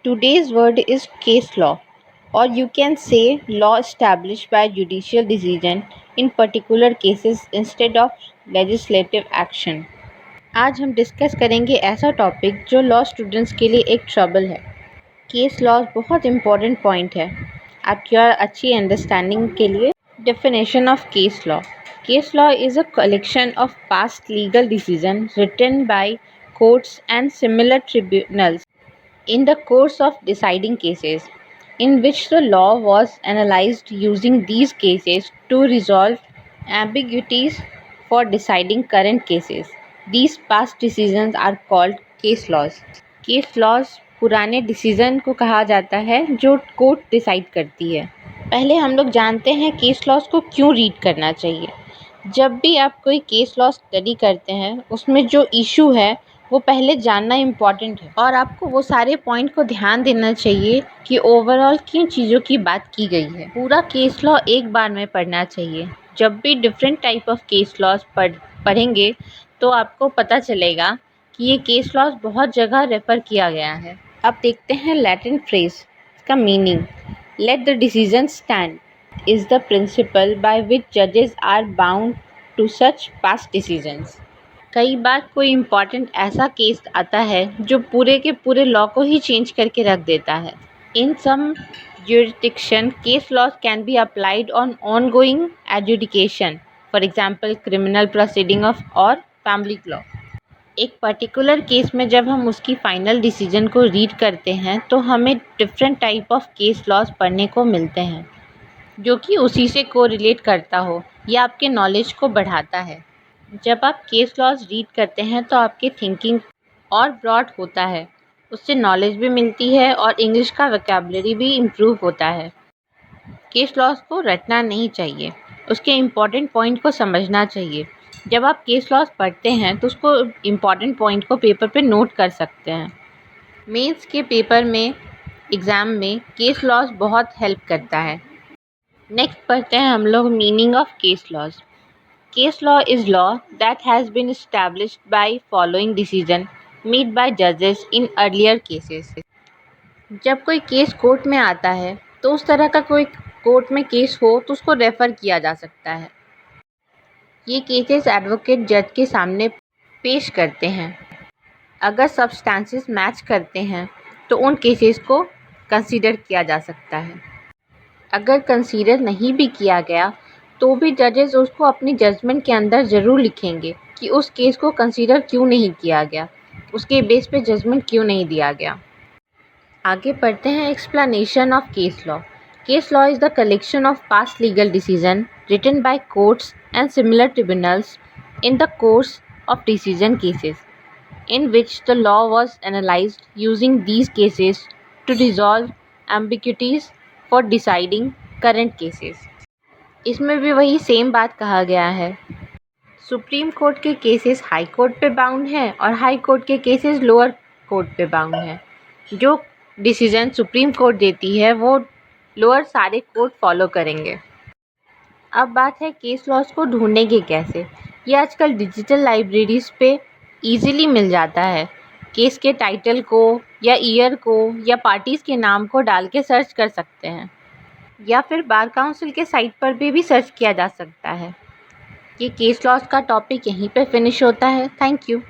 Today's word is case law, or you can say law established by judicial decision in particular cases instead of legislative action. आज हम discuss करेंगे ऐसा topic जो law students के लिए एक trouble है। केस लॉज बहुत इंपॉर्टेंट पॉइंट है आपकी और अच्छी अंडरस्टैंडिंग के लिए। Definition of case law is a collection of past legal decisions written by courts and similar tribunals in the course of deciding cases, in which the law was analyzed using these cases to resolve ambiguities for deciding current cases. These past decisions are called case laws. Case laws पुराने decision को कहा जाता है जो court decide करती है। पहले हम लोग जानते हैं केस लॉज को क्यों रीड करना चाहिए। जब भी आप कोई केस लॉ स्टडी करते हैं उसमें जो इशू है वो पहले जानना इम्पॉर्टेंट है और आपको वो सारे पॉइंट को ध्यान देना चाहिए कि ओवरऑल किन चीज़ों की बात की गई है। पूरा केस लॉ एक बार में पढ़ना चाहिए। जब भी different type of case laws पढ़ेंगे तो आपको पता चलेगा कि ये केस लॉज बहुत जगह रेफ़र किया गया है। अब देखते हैं लैटिन फ्रेज का meaning. Let the decision stand is the principle by which judges are bound to such past decisions. कई बार कोई इम्पॉर्टेंट ऐसा केस आता है जो पूरे के पूरे लॉ को ही चेंज करके रख देता है। In some jurisdiction, case laws can be applied on ongoing adjudication, for example, criminal proceeding of or family law. एक पर्टिकुलर केस में जब हम उसकी फाइनल डिसीजन को रीड करते हैं तो हमें different type of case laws पढ़ने को मिलते हैं जो कि उसी से कोरिलेट करता हो या आपके नॉलेज को बढ़ाता है। जब आप केस लॉज रीड करते हैं तो आपकी थिंकिंग और ब्रॉड होता है, उससे नॉलेज भी मिलती है और इंग्लिश का वोकैबुलरी भी इम्प्रूव होता है। केस लॉज को रटना नहीं चाहिए, उसके इम्पॉर्टेंट पॉइंट को समझना चाहिए। जब आप केस लॉज पढ़ते हैं तो उसको इम्पॉर्टेंट पॉइंट को पेपर पे नोट कर सकते हैं। मेंस के पेपर में एग्ज़ाम में केस लॉज बहुत हेल्प करता है। नेक्स्ट पढ़ते हैं हम लोग meaning of case laws. Case law is law that has been established by following decision made by जजेस इन अर्लियर केसेस। जब कोई केस कोर्ट में आता है तो उस तरह का कोई कोर्ट में केस हो तो उसको रेफ़र किया जा सकता है। ये केसेस एडवोकेट जज के सामने पेश करते हैं। अगर सब्सटेंसेस मैच करते हैं तो उन केसेस को कंसीडर किया जा सकता है। अगर कंसीडर नहीं भी किया गया तो भी जजेस उसको अपनी जजमेंट के अंदर ज़रूर लिखेंगे कि उस केस को कंसीडर क्यों नहीं किया गया, उसके बेस पे जजमेंट क्यों नहीं दिया गया। आगे पढ़ते हैं explanation of case law. Case law is the collection of past legal decision written by courts and similar tribunals in the course of decision cases in which the law was analyzed using these cases to resolve ambiguities for deciding current cases. इसमें भी वही same बात कहा गया है। Supreme court के cases high court पे bound हैं और हाई कोर्ट के केसेस लोअर कोर्ट पे बाउंड हैं। जो डिसीजन सुप्रीम कोर्ट देती है वो लोअर सारे कोर्ट फॉलो करेंगे। अब बात है केस लॉज को ढूंढेंगे कैसे। ये आजकल डिजिटल लाइब्रेरीज़ पे ईज़िली मिल जाता है। केस के टाइटल को या ईयर को या पार्टीज़ के नाम को डाल के सर्च कर सकते हैं या फिर बार काउंसिल के साइट पर भी सर्च किया जा सकता है। ये केस लॉज का टॉपिक यहीं पे फिनिश होता है। Thank you.